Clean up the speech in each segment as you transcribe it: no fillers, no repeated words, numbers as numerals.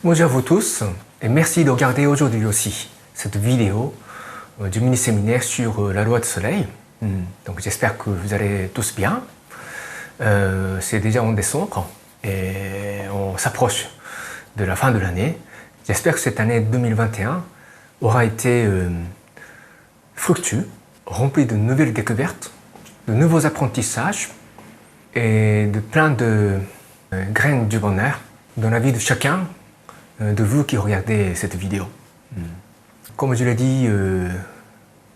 Bonjour à vous tous et merci de regarder aujourd'hui aussi cette vidéo du mini-séminaire sur la loi du soleil. Donc j'espère que vous allez tous bien. C'est déjà en décembre et on s'approche de la fin de l'année. J'espère que cette année 2021 aura été fructueuse, remplie de nouvelles découvertes, de nouveaux apprentissages et de plein de graines du bonheur dans la vie de chacun de vous qui regardez cette vidéo. Comme je l'ai dit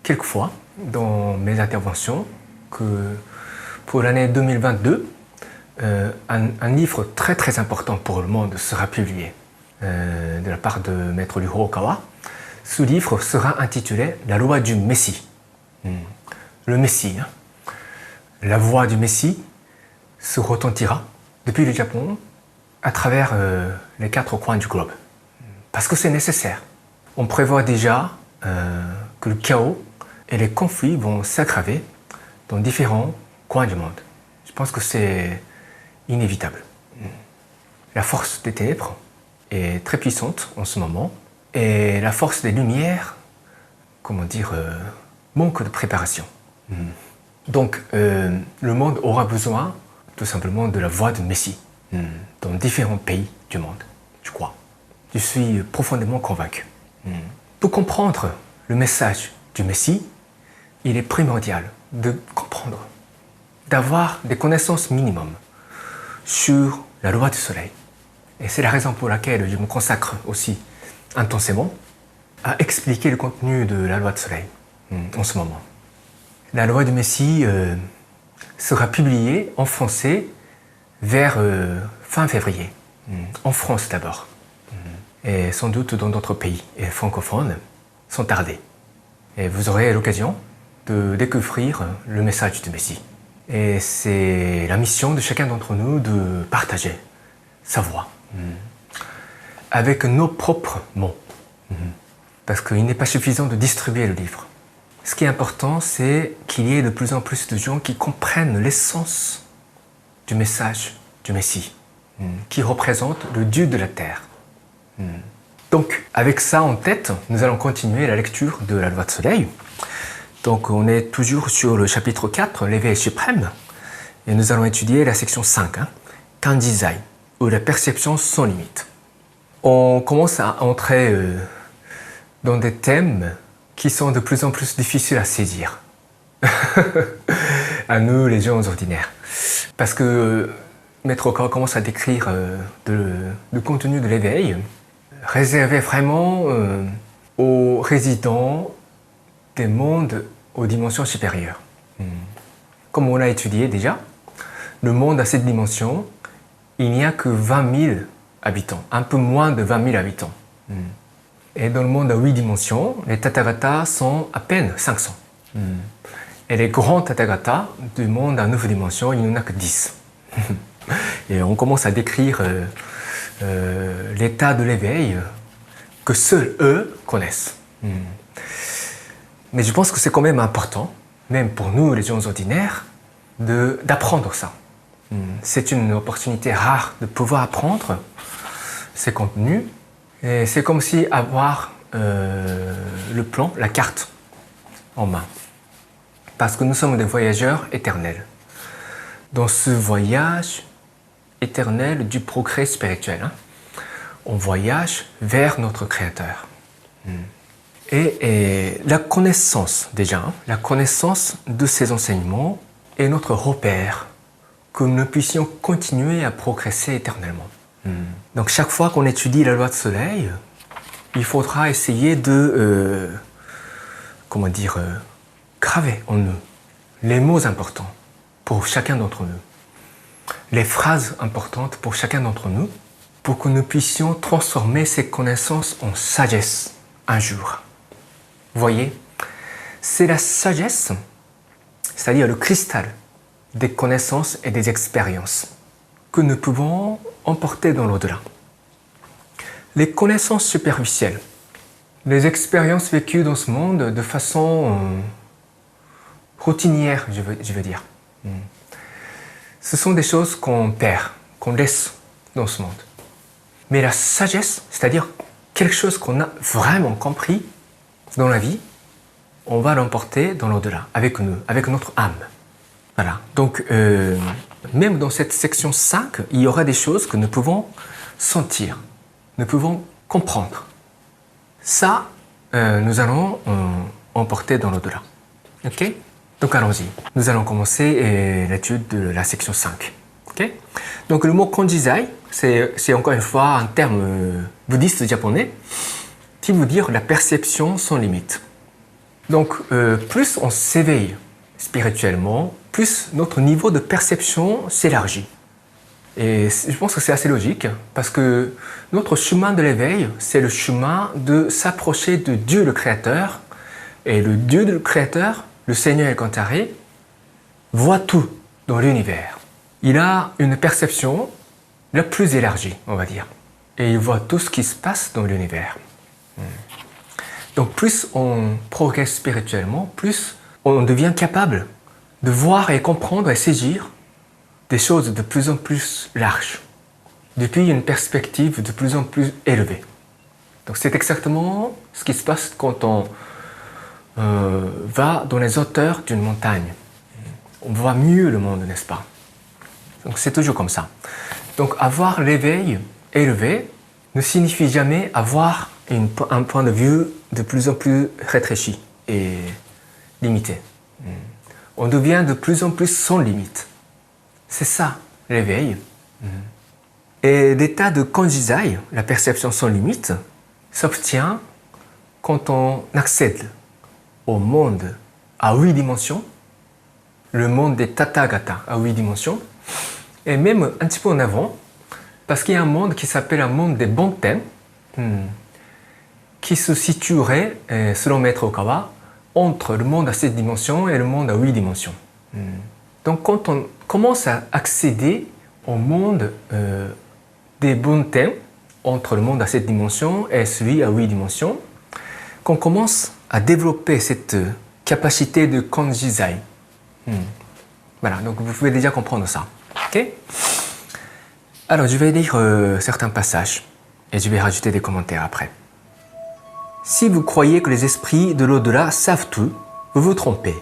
quelques fois dans mes interventions, que pour l'année 2022, un livre très important pour le monde sera publié de la part de Maître Ryuho Okawa. Ce livre sera intitulé « La loi du Messie ». Le Messie, la voix du Messie se retentira depuis le Japon à travers les 4 coins du globe. Parce que c'est nécessaire. On prévoit déjà que le chaos et les conflits vont s'aggraver dans différents coins du monde. Je pense que c'est inévitable. La force des ténèbres est très puissante en ce moment et la force des lumières, manque de préparation. Donc le monde aura besoin tout simplement de la voix du Messie dans différents pays du monde, je crois. Je suis profondément convaincu. Pour comprendre le message du Messie, il est primordial de comprendre, d'avoir des connaissances minimum sur la loi du soleil. Et c'est la raison pour laquelle je me consacre aussi intensément à expliquer le contenu de la loi du soleil en ce moment. La loi du Messie sera publiée en français vers fin février, en France d'abord, et sans doute dans d'autres pays francophones, sans tarder. Et vous aurez l'occasion de découvrir le message du Messie. Et c'est la mission de chacun d'entre nous de partager sa voix, avec nos propres mots. Parce qu'il n'est pas suffisant de distribuer le livre. Ce qui est important, c'est qu'il y ait de plus en plus de gens qui comprennent l'essence du message du Messie, qui représente le Dieu de la terre. Donc, avec ça en tête, nous allons continuer la lecture de la loi du soleil. Donc, on est toujours sur le chapitre 4, l'éveil suprême, et nous allons étudier la section 5, Kanjizai, ou la perception sans limite. On commence à entrer dans des thèmes qui sont de plus en plus difficiles à saisir. À nous, les gens ordinaires. Parce que Maître Okawa commence à décrire le contenu de l'éveil, réservé vraiment aux résidents des mondes aux dimensions supérieures. Comme on l'a étudié déjà, le monde à cette dimension, il n'y a que 20 000 habitants, un peu moins de 20 000 habitants. Et dans le monde à 8 dimensions, les Tathagata sont à peine 500. Et les grands Tathagata du monde à 9 dimensions, il n'y en a que 10. Et on commence à décrire l'état de l'éveil que seuls eux connaissent. Mais je pense que c'est quand même important, même pour nous les gens ordinaires, d'apprendre ça. C'est une opportunité rare de pouvoir apprendre ces contenus. Et c'est comme si avoir le plan, la carte en main. Parce que nous sommes des voyageurs éternels. Dans ce voyage éternel du progrès spirituel, on voyage vers notre Créateur. Et la connaissance déjà, la connaissance de ces enseignements est notre repère que nous puissions continuer à progresser éternellement. Donc chaque fois qu'on étudie la loi du soleil, il faudra essayer de graver en nous les mots importants pour chacun d'entre nous, les phrases importantes pour chacun d'entre nous, pour que nous puissions transformer ces connaissances en sagesse un jour. Vous voyez, c'est la sagesse, c'est-à-dire le cristal des connaissances et des expériences que nous pouvons emporter dans l'au-delà. Les connaissances superficielles, les expériences vécues dans ce monde de façon routinière, je veux dire. Ce sont des choses qu'on perd, qu'on laisse dans ce monde. Mais la sagesse, c'est-à-dire quelque chose qu'on a vraiment compris dans la vie, on va l'emporter dans l'au-delà, avec nous, avec notre âme. Voilà. Donc, même dans cette section 5, il y aura des choses que nous pouvons sentir, nous pouvons comprendre. Ça, nous allons emporter dans l'au-delà. Ok? Donc, allons-y. Nous allons commencer l'étude de la section 5. Ok? Donc, le mot Konjizai, c'est encore une fois un terme bouddhiste japonais qui veut dire la perception sans limite. Donc, plus on s'éveille spirituellement, plus notre niveau de perception s'élargit. Et je pense que c'est assez logique, parce que notre chemin de l'éveil, c'est le chemin de s'approcher de Dieu le Créateur. Et le Dieu le Créateur, le Seigneur Elkantaré, voit tout dans l'univers. Il a une perception la plus élargie, on va dire. Et il voit tout ce qui se passe dans l'univers. Donc plus on progresse spirituellement, plus on devient capable de voir et comprendre et saisir des choses de plus en plus larges, depuis une perspective de plus en plus élevée. Donc c'est exactement ce qui se passe quand on va dans les hauteurs d'une montagne. On voit mieux le monde, n'est-ce pas? Donc c'est toujours comme ça. Donc avoir l'éveil élevé ne signifie jamais avoir un point de vue de plus en plus rétréci et limité. On devient de plus en plus sans limite. C'est ça, l'éveil. Et l'état de Konjizai, la perception sans limite, s'obtient quand on accède au monde à 8 dimensions, le monde des Tathagata à 8 dimensions, et même un petit peu en avant, parce qu'il y a un monde qui s'appelle un monde des Bonten, qui se situerait, selon Maître Okawa, entre le monde à 7 dimensions et le monde à 8 dimensions. Donc quand on commence à accéder au monde des Bonten, entre le monde à 7 dimensions et celui à 8 dimensions, qu'on commence à développer cette capacité de Konjizai. Voilà, donc vous pouvez déjà comprendre ça. Okay? Alors je vais lire certains passages et je vais rajouter des commentaires après. Si vous croyez que les esprits de l'au-delà savent tout, vous vous trompez.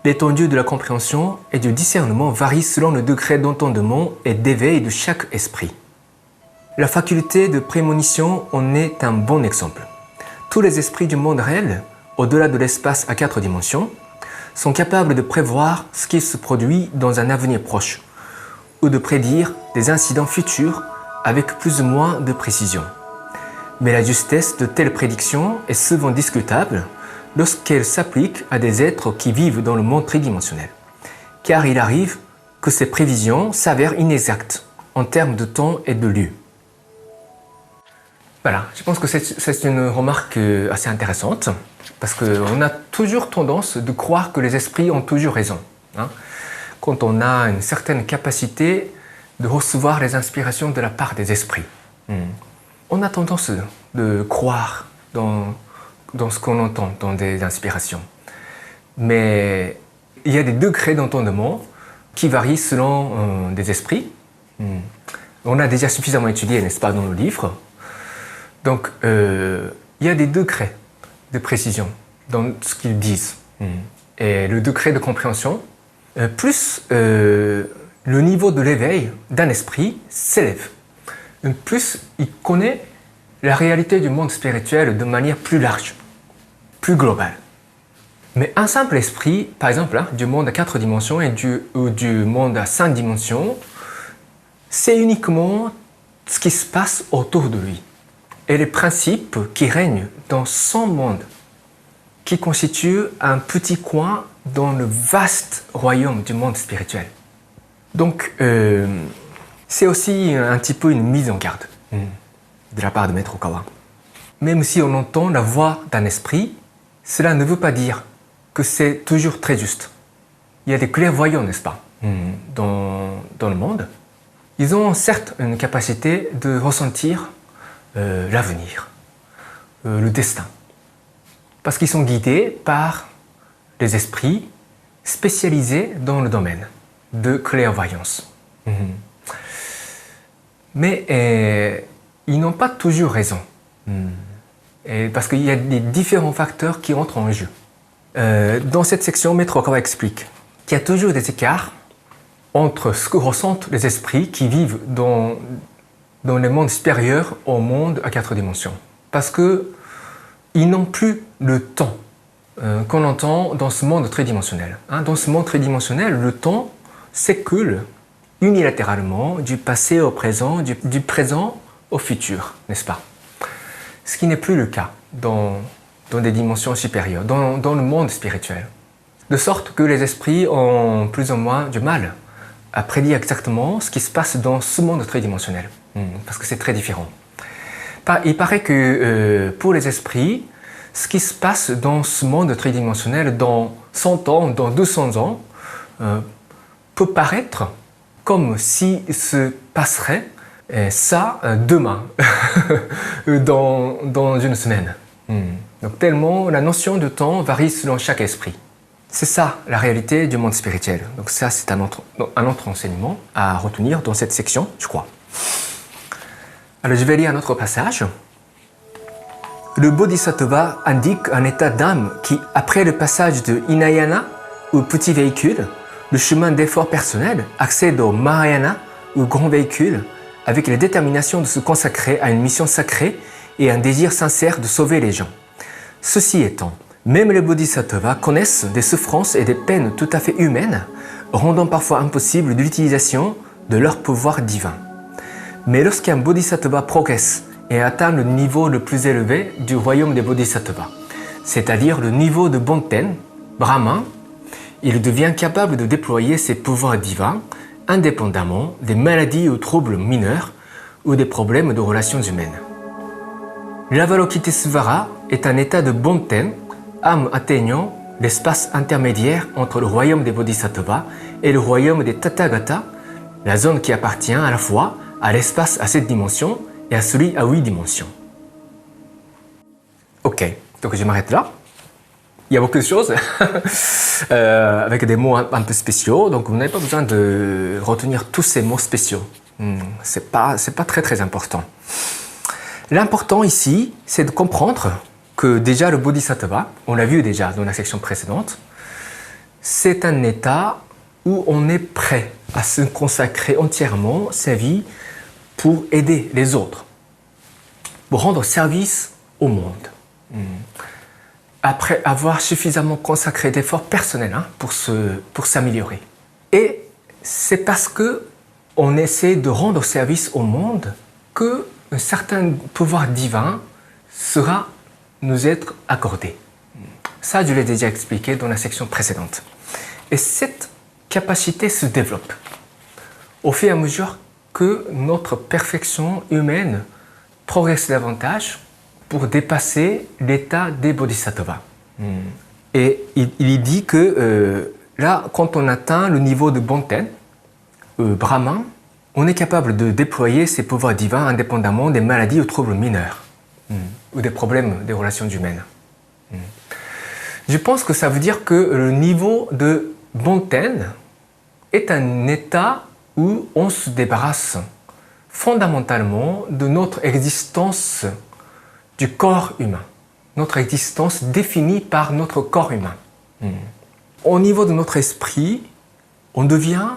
L'étendue de la compréhension et du discernement varie selon le degré d'entendement et d'éveil de chaque esprit. La faculté de prémonition en est un bon exemple. Tous les esprits du monde réel, au-delà de l'espace à 4 dimensions, sont capables de prévoir ce qui se produit dans un avenir proche, ou de prédire des incidents futurs avec plus ou moins de précision. Mais la justesse de telles prédictions est souvent discutable lorsqu'elles s'appliquent à des êtres qui vivent dans le monde tridimensionnel, car il arrive que ces prévisions s'avèrent inexactes en termes de temps et de lieu. Voilà, je pense que c'est une remarque assez intéressante, parce qu'on a toujours tendance de croire que les esprits ont toujours raison. Quand on a une certaine capacité de recevoir les inspirations de la part des esprits. On a tendance de croire dans ce qu'on entend, dans des inspirations. Mais il y a des degrés d'entendement qui varient selon des esprits. On a déjà suffisamment étudié, n'est-ce pas, dans nos livres. Donc, il y a des degrés de précision dans ce qu'ils disent. Et le degré de compréhension, plus le niveau de l'éveil d'un esprit s'élève, plus il connaît la réalité du monde spirituel de manière plus large, plus globale. Mais un simple esprit, par exemple, du monde à 4 dimensions ou du monde à 5 dimensions, c'est uniquement ce qui se passe autour de lui et les principes qui règnent dans son monde, qui constituent un petit coin dans le vaste royaume du monde spirituel. Donc, c'est aussi un petit peu une mise en garde de la part de Maître Okawa. Même si on entend la voix d'un esprit, cela ne veut pas dire que c'est toujours très juste. Il y a des clairvoyants, n'est-ce pas, dans le monde. Ils ont certes une capacité de ressentir l'avenir, le destin. Parce qu'ils sont guidés par les esprits spécialisés dans le domaine de clairvoyance. Mais ils n'ont pas toujours raison. Et parce qu'il y a des différents facteurs qui entrent en jeu. Dans cette section, Maître Okawa explique qu'il y a toujours des écarts entre ce que ressentent les esprits qui vivent dans les mondes supérieurs au monde à 4 dimensions. Parce qu'ils n'ont plus le temps qu'on entend dans ce monde tridimensionnel. Dans ce monde tridimensionnel, le temps s'écoule unilatéralement du passé au présent, du présent au futur, n'est-ce pas? Ce qui n'est plus le cas dans des dimensions supérieures, dans le monde spirituel. De sorte que les esprits ont plus ou moins du mal à prédire exactement ce qui se passe dans ce monde tridimensionnel, parce que c'est très différent. Il paraît que pour les esprits, ce qui se passe dans ce monde tridimensionnel dans 100 ans, dans 200 ans, peut paraître comme si se passerait ça demain, dans une semaine. Donc tellement la notion de temps varie selon chaque esprit. C'est ça la réalité du monde spirituel. Donc ça c'est un autre enseignement à retenir dans cette section, je crois. Alors je vais lire un autre passage. Le Bodhisattva indique un état d'âme qui, après le passage de Hinayana, ou petit véhicule, le chemin d'effort personnel, accède au Mahayana, ou grand véhicule, avec la détermination de se consacrer à une mission sacrée et un désir sincère de sauver les gens. Ceci étant, même les Bodhisattvas connaissent des souffrances et des peines tout à fait humaines, rendant parfois impossible l'utilisation de leur pouvoir divin. Mais lorsqu'un Bodhisattva progresse et atteint le niveau le plus élevé du royaume des Bodhisattvas, c'est-à-dire le niveau de Bonten, Brahman, il devient capable de déployer ses pouvoirs divins indépendamment des maladies ou troubles mineurs ou des problèmes de relations humaines. L'Avalokitesvara est un état de Bonten, âme atteignant l'espace intermédiaire entre le royaume des Bodhisattvas et le royaume des Tathagata, la zone qui appartient à la fois à l'espace à 7 dimensions et à celui à 8 dimensions. Ok, donc je m'arrête là. Il y a beaucoup de choses avec des mots un peu spéciaux, donc vous n'avez pas besoin de retenir tous ces mots spéciaux. C'est pas très très important. L'important ici, c'est de comprendre que déjà le Bodhisattva, on l'a vu déjà dans la section précédente, c'est un état où on est prêt à se consacrer entièrement sa vie pour aider les autres, pour rendre service au monde. Après avoir suffisamment consacré d'efforts personnels pour s'améliorer. Et c'est parce qu'on essaie de rendre service au monde qu'un certain pouvoir divin sera nous être accordé. Ça, je l'ai déjà expliqué dans la section précédente. Et cette capacité se développe au fur et à mesure que notre perfection humaine progresse davantage pour dépasser l'état des bodhisattvas. Et il dit que là, quand on atteint le niveau de Bonten, Brahman, on est capable de déployer ses pouvoirs divins indépendamment des maladies ou troubles mineurs ou des problèmes des relations humaines. Je pense que ça veut dire que le niveau de Bonten est un état où on se débarrasse fondamentalement de notre existence du corps humain, notre existence définie par notre corps humain. Au niveau de notre esprit, on devient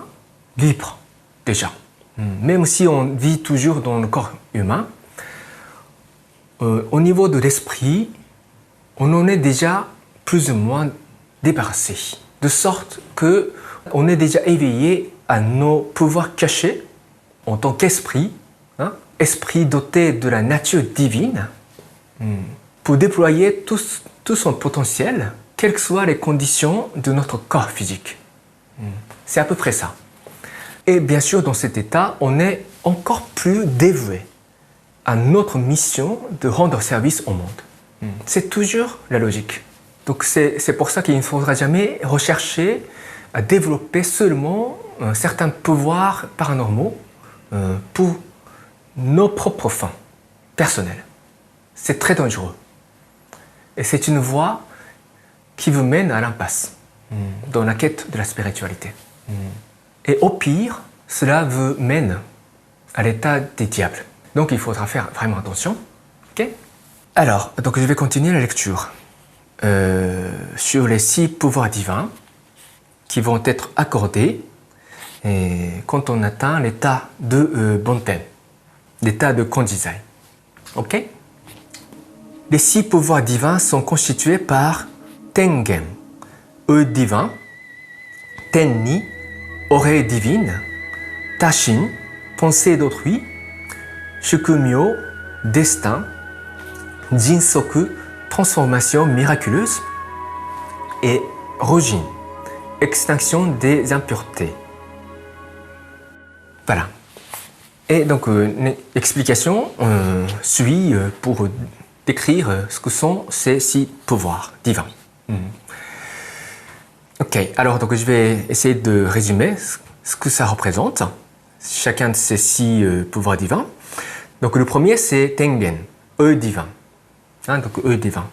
libre déjà. Même si on vit toujours dans le corps humain, au niveau de l'esprit, on en est déjà plus ou moins débarrassé, de sorte que on est déjà éveillé à nos pouvoirs cachés en tant qu'esprit, esprit doté de la nature divine, pour déployer tout son potentiel, quelles que soient les conditions de notre corps physique. C'est à peu près ça. Et bien sûr, dans cet état, on est encore plus dévoué à notre mission de rendre service au monde. C'est toujours la logique. Donc c'est pour ça qu'il ne faudra jamais rechercher à développer seulement certains pouvoirs paranormaux pour nos propres fins personnelles. C'est très dangereux. Et c'est une voie qui vous mène à l'impasse dans la quête de la spiritualité. Et au pire, cela vous mène à l'état des diables. Donc il faudra faire vraiment attention. Okay? Alors, donc je vais continuer la lecture sur les 6 pouvoirs divins qui vont être accordés quand on atteint l'état de Bonten, l'état de Konjizai. Ok? Les 6 pouvoirs divins sont constitués par Tengen, divin, Tenni, oreille divine, Tashin, pensée d'autrui, Shukumyo, destin, Jinsoku, transformation miraculeuse, et Rojin, extinction des impuretés. Voilà. Et donc, une explication suit pour décrire ce que sont ces 6 pouvoirs divins. Ok, alors donc je vais essayer de résumer ce que ça représente, chacun de ces 6 pouvoirs divins. Donc le premier c'est Tengen, divin. Donc divin.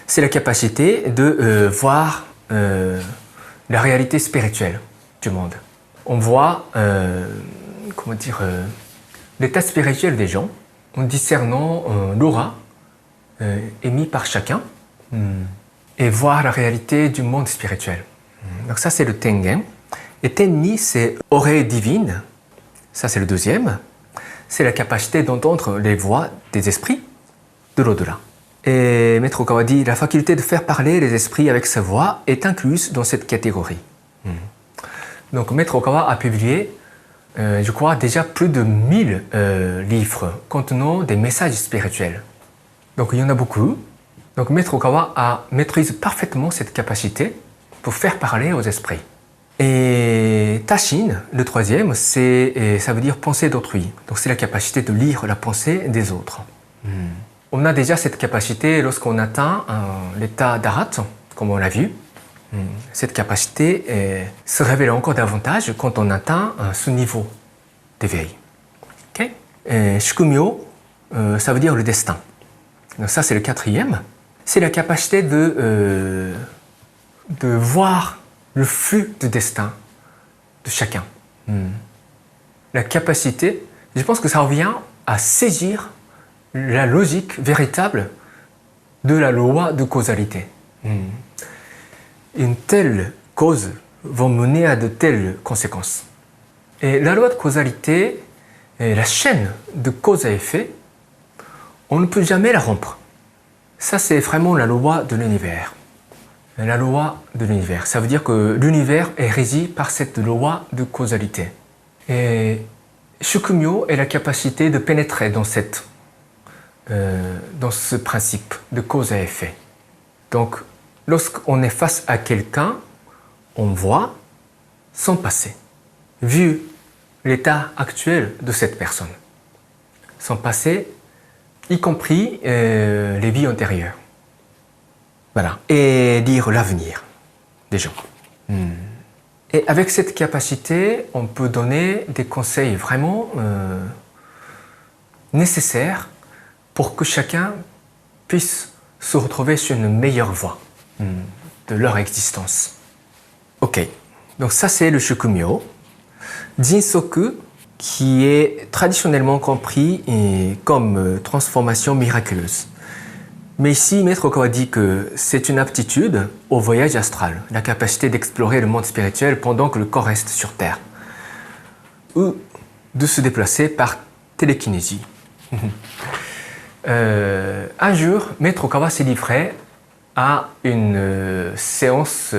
C'est la capacité de voir la réalité spirituelle du monde. On voit, l'état spirituel des gens en discernant l'aura émise par chacun et voir la réalité du monde spirituel. Donc ça c'est le Tengen. Et Tenni c'est oreille divine. Ça c'est le deuxième. C'est la capacité d'entendre les voix des esprits de l'au-delà. Et Maître Okawa dit la faculté de faire parler les esprits avec sa voix est incluse dans cette catégorie. Donc Maître Okawa a publié, je crois, déjà plus de 1000 livres contenant des messages spirituels. Donc il y en a beaucoup. Donc Maître Okawa maîtrise parfaitement cette capacité pour faire parler aux esprits. Et Tashin, le troisième, ça veut dire pensée d'autrui. Donc c'est la capacité de lire la pensée des autres. On a déjà cette capacité lorsqu'on atteint l'état d'Arat, comme on l'a vu. Cette capacité se révèle encore davantage quand on atteint ce niveau d'éveil. Okay? Shukumyo, ça veut dire le destin. Donc ça c'est le quatrième. C'est la capacité de voir le flux de destin de chacun. La capacité, je pense que ça revient à saisir la logique véritable de la loi de causalité. Une telle cause va mener à de telles conséquences. Et la loi de causalité, la chaîne de cause à effet, on ne peut jamais la rompre. Ça, c'est vraiment la loi de l'univers. La loi de l'univers. Ça veut dire que l'univers est régi par cette loi de causalité. Et Shukumyo est la capacité de pénétrer dans ce principe de cause à effet. Donc, lorsqu'on est face à quelqu'un, on voit son passé, vu l'état actuel de cette personne. Son passé, y compris les vies antérieures. Voilà. Et lire l'avenir des gens. Et avec cette capacité, on peut donner des conseils vraiment nécessaires pour que chacun puisse se retrouver sur une meilleure voie de leur existence. Ok, donc ça c'est le Shukumyo. Jinsoku, qui est traditionnellement compris comme transformation miraculeuse. Mais ici, Maître Okawa dit que c'est une aptitude au voyage astral, la capacité d'explorer le monde spirituel pendant que le corps reste sur Terre, ou de se déplacer par télékinésie. Un jour, Maître Okawa s'est livré à une séance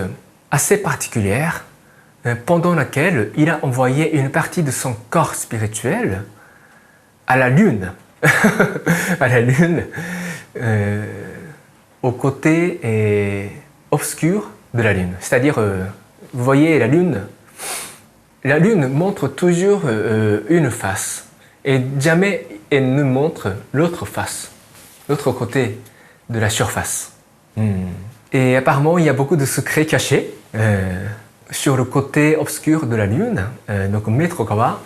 assez particulière pendant laquelle il a envoyé une partie de son corps spirituel à la Lune, à la Lune, au côté obscur de la Lune. C'est-à-dire, vous voyez la Lune montre toujours une face et jamais elle ne montre l'autre face, l'autre côté de la surface. Et apparemment, il y a beaucoup de secrets cachés sur le côté obscur de la Lune. Donc Maître Okawa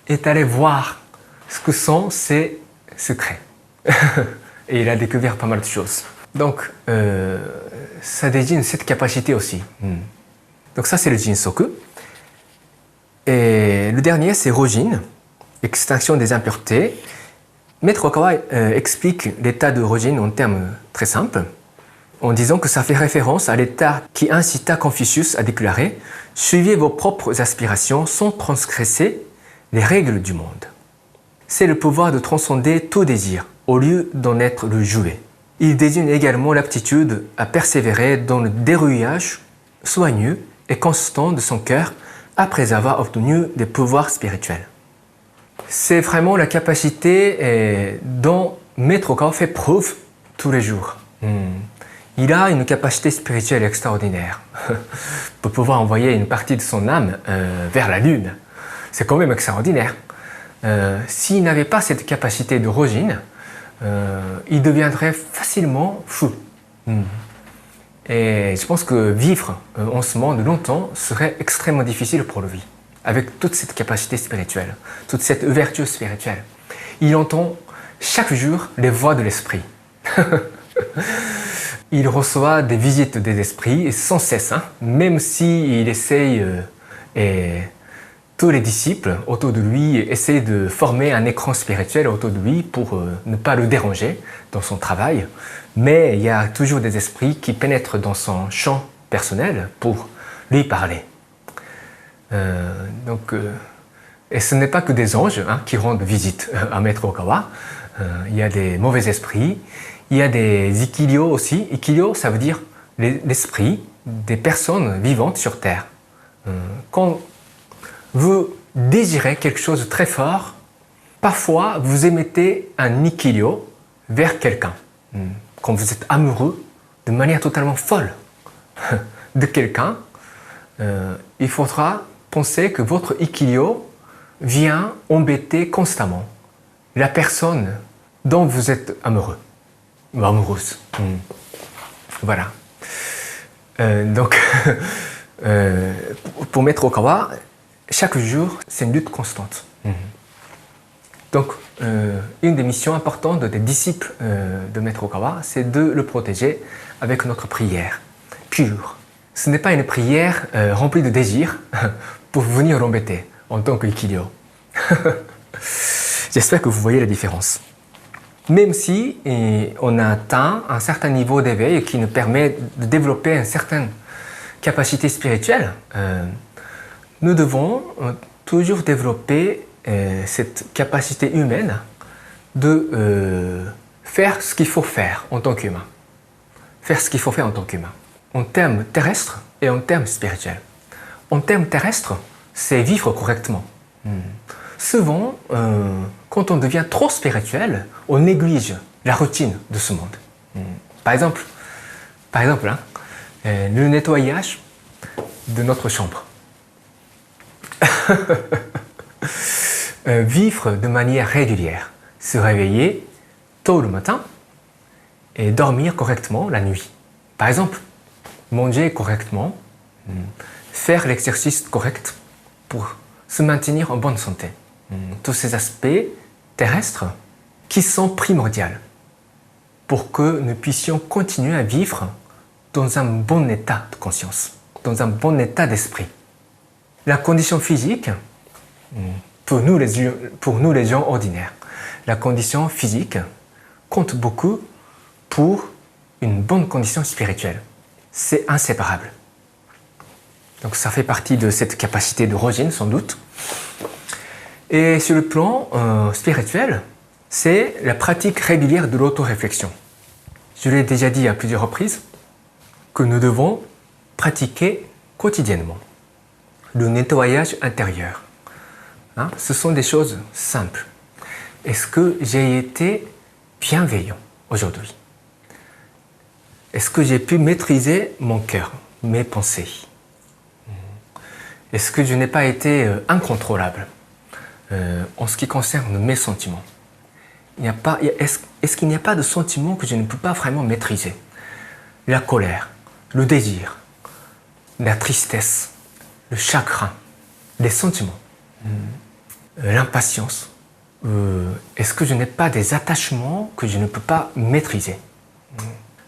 est allé voir ce que sont ces secrets. Et il a découvert pas mal de choses. Donc, ça désigne cette capacité aussi. Donc ça, c'est le Jinsoku. Et le dernier, c'est Rojin, extinction des impuretés. Maître Okawa explique l'état de Rojin en termes très simples, en disant que ça fait référence à l'état qui incita Confucius à déclarer « Suivez vos propres aspirations sans transgresser les règles du monde ». C'est le pouvoir de transcender tout désir, au lieu d'en être le jouet. Il désigne également l'aptitude à persévérer dans le dérouillage soigneux et constant de son cœur après avoir obtenu des pouvoirs spirituels. C'est vraiment la capacité dont Maître Okawa fait preuve tous les jours. Il a une capacité spirituelle extraordinaire pour pouvoir envoyer une partie de son âme vers la lune. C'est quand même extraordinaire. S'il n'avait pas cette capacité de Rojin, il deviendrait facilement fou. Et je pense que vivre en ce monde longtemps serait extrêmement difficile pour lui, avec toute cette capacité spirituelle, toute cette ouverture spirituelle. Il entend chaque jour les voix de l'esprit. Il reçoit des visites des esprits sans cesse, même s'il essaye, et tous les disciples autour de lui essayent de former un écran spirituel autour de lui pour ne pas le déranger dans son travail. Mais il y a toujours des esprits qui pénètrent dans son champ personnel pour lui parler. Et ce n'est pas que des anges qui rendent visite à Maître Okawa. Il y a des mauvais esprits, il y a des ikilyo aussi. Ikilyo, ça veut dire l'esprit des personnes vivantes sur Terre. Quand vous désirez quelque chose de très fort, parfois vous émettez un ikilyo vers quelqu'un. Quand vous êtes amoureux de manière totalement folle de quelqu'un, il faudra penser que votre ikilyo vient embêter constamment la personne dont vous êtes amoureux ou amoureuse. Voilà. Donc, pour Maître Okawa, chaque jour, c'est une lutte constante. Donc, une des missions importantes des disciples de Maître Okawa, c'est de le protéger avec notre prière pure. Ce n'est pas une prière remplie de désirs pour venir l'embêter en tant qu'ikilyo. J'espère que vous voyez la différence. Même si on a atteint un certain niveau d'éveil qui nous permet de développer une certaine capacité spirituelle, nous devons toujours développer cette capacité humaine de faire ce qu'il faut faire en tant qu'humain. Faire ce qu'il faut faire en tant qu'humain. En termes terrestres et en termes spirituels. En termes terrestres, c'est vivre correctement. Souvent, quand on devient trop spirituel, on néglige la routine de ce monde. Par exemple, le nettoyage de notre chambre. Vivre de manière régulière, se réveiller tôt le matin et dormir correctement la nuit. Par exemple, manger correctement, faire l'exercice correct pour se maintenir en bonne santé. Tous ces aspects terrestres qui sont primordiaux pour que nous puissions continuer à vivre dans un bon état de conscience, dans un bon état d'esprit. La condition physique, pour nous les gens ordinaires, la condition physique compte beaucoup pour une bonne condition spirituelle. C'est inséparable. Donc ça fait partie de cette capacité de Rojin, sans doute. Et sur le plan spirituel, c'est la pratique régulière de l'autoréflexion. Je l'ai déjà dit à plusieurs reprises, que nous devons pratiquer quotidiennement le nettoyage intérieur. Ce sont des choses simples. Est-ce que j'ai été bienveillant aujourd'hui? Est-ce que j'ai pu maîtriser mon cœur, mes pensées? Est-ce que je n'ai pas été incontrôlable en ce qui concerne mes sentiments? Est-ce qu'il n'y a pas de sentiments que je ne peux pas vraiment maîtriser? La colère, le désir, la tristesse, le chagrin, les sentiments, l'impatience. Est-ce que je n'ai pas des attachements que je ne peux pas maîtriser?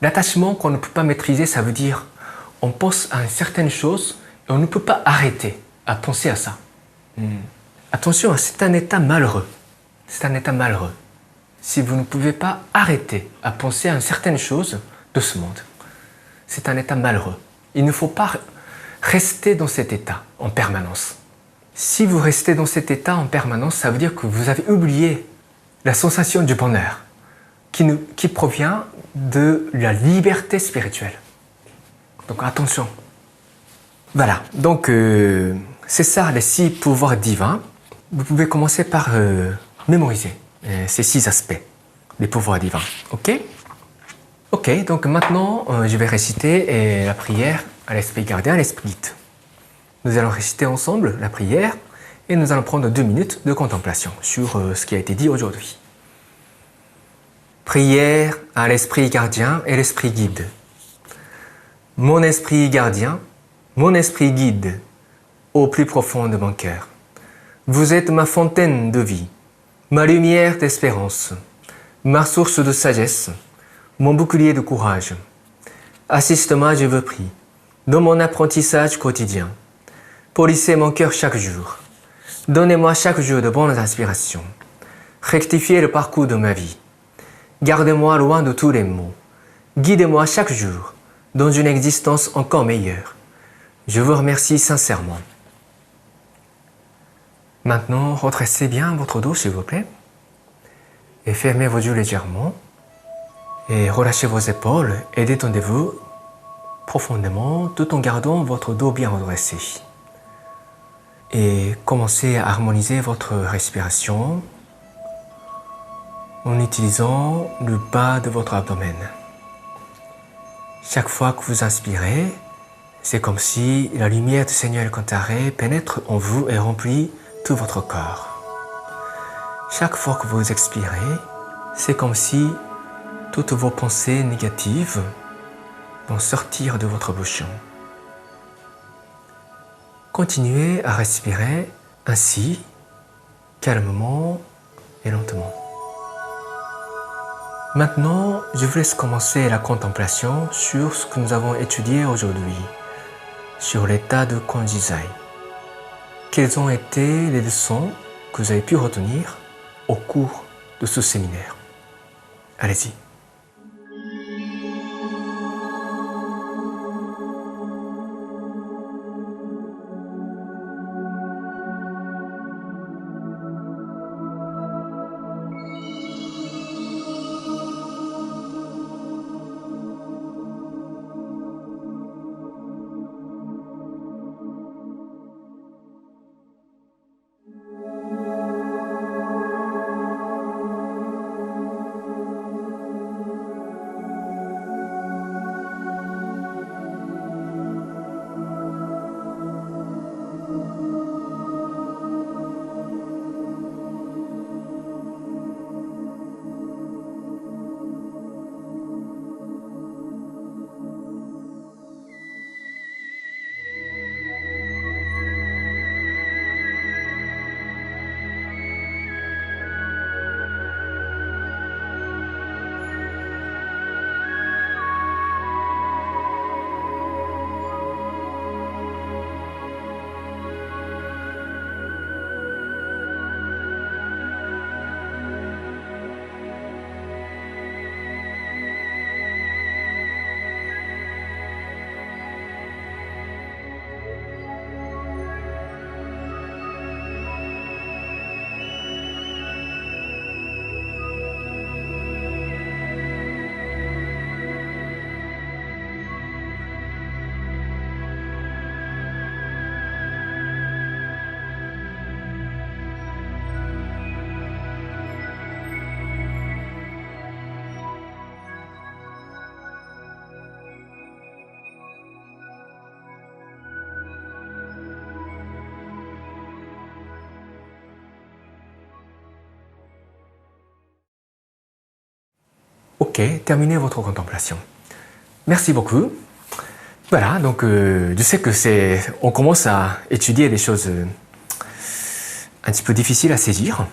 L'attachement qu'on ne peut pas maîtriser, ça veut dire on pense à une certaine chose et on ne peut pas arrêter à penser à ça. Attention, c'est un état malheureux. C'est un état malheureux. Si vous ne pouvez pas arrêter à penser à une certaine chose de ce monde, c'est un état malheureux. Il ne faut pas rester dans cet état en permanence. Si vous restez dans cet état en permanence, ça veut dire que vous avez oublié la sensation du bonheur qui provient de la liberté spirituelle. Donc attention. Voilà, donc c'est ça les 6 pouvoirs divins. Vous pouvez commencer par mémoriser ces 6 aspects des pouvoirs divins. Ok? Ok, donc maintenant je vais réciter la prière à l'esprit gardien, à l'esprit guide. Nous allons réciter ensemble la prière et nous allons prendre 2 minutes de contemplation sur ce qui a été dit aujourd'hui. Prière à l'esprit gardien et l'esprit guide. Mon esprit gardien, mon esprit guide, au plus profond de mon cœur. Vous êtes ma fontaine de vie, ma lumière d'espérance, ma source de sagesse, mon bouclier de courage. Assiste-moi, je vous prie, dans mon apprentissage quotidien. Polissez mon cœur chaque jour. Donnez-moi chaque jour de bonnes inspirations. Rectifiez le parcours de ma vie. Gardez-moi loin de tous les maux. Guidez-moi chaque jour dans une existence encore meilleure. Je vous remercie sincèrement. Maintenant, redressez bien votre dos, s'il vous plaît. Et fermez vos yeux légèrement. Et relâchez vos épaules et détendez-vous profondément tout en gardant votre dos bien redressé. Et commencez à harmoniser votre respiration en utilisant le bas de votre abdomen. Chaque fois que vous inspirez, c'est comme si la lumière du Seigneur Kantaré pénètre en vous et remplit tout votre corps. Chaque fois que vous expirez, c'est comme si toutes vos pensées négatives vont sortir de votre bouche. Continuez à respirer ainsi, calmement et lentement. Maintenant, je vous laisse commencer la contemplation sur ce que nous avons étudié aujourd'hui, sur l'état de Kanjizai. Quelles ont été les leçons que vous avez pu retenir au cours de ce séminaire? Allez-y. Ok, terminez votre contemplation. Merci beaucoup. Voilà, donc je sais que on commence à étudier des choses un petit peu difficiles à saisir.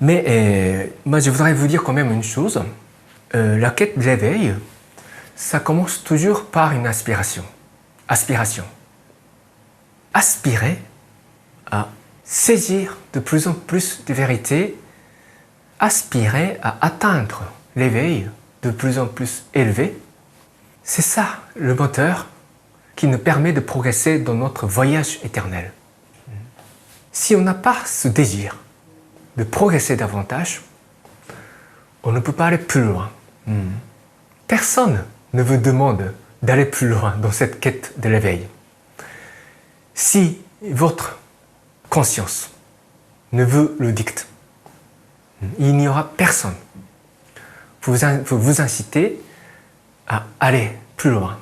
Mais moi, je voudrais vous dire quand même une chose. La quête de l'éveil, ça commence toujours par une aspiration. Aspiration. Aspirer à saisir de plus en plus de vérités, aspirer à atteindre l'éveil de plus en plus élevé. C'est ça le moteur qui nous permet de progresser dans notre voyage éternel. Si on n'a pas ce désir de progresser davantage, on ne peut pas aller plus loin. Personne ne vous demande d'aller plus loin dans cette quête de l'éveil. Si votre conscience ne vous le dicte, il n'y aura personne pour vous inciter à aller plus loin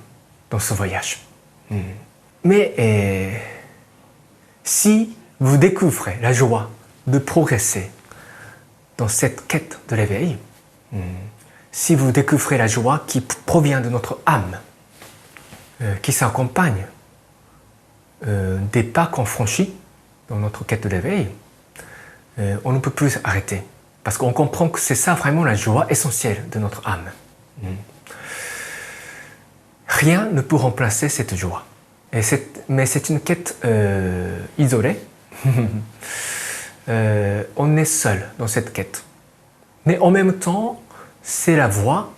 dans ce voyage. Mais si vous découvrez la joie de progresser dans cette quête de l'éveil, si vous découvrez la joie qui provient de notre âme, qui s'accompagne des pas qu'on franchit dans notre quête de l'éveil, on ne peut plus arrêter. Parce qu'on comprend que c'est ça vraiment la joie essentielle de notre âme. Rien ne peut remplacer cette joie. Mais c'est une quête isolée. On est seul dans cette quête. Mais en même temps, c'est la voie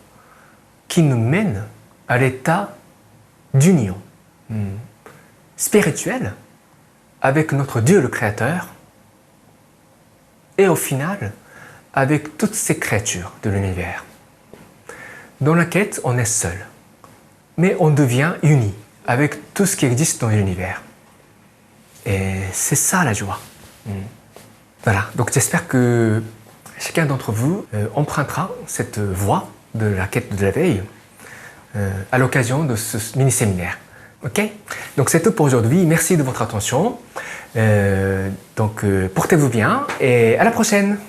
qui nous mène à l'état d'union spirituelle avec notre Dieu le Créateur et au final avec toutes ces créatures de l'univers. Dans la quête, on est seul, mais on devient uni avec tout ce qui existe dans l'univers. Et c'est ça la joie. Voilà, donc j'espère que chacun d'entre vous empruntera cette voie de la quête de l'éveil à l'occasion de ce mini-séminaire. Ok? Donc c'est tout pour aujourd'hui. Merci de votre attention. Portez-vous bien et à la prochaine.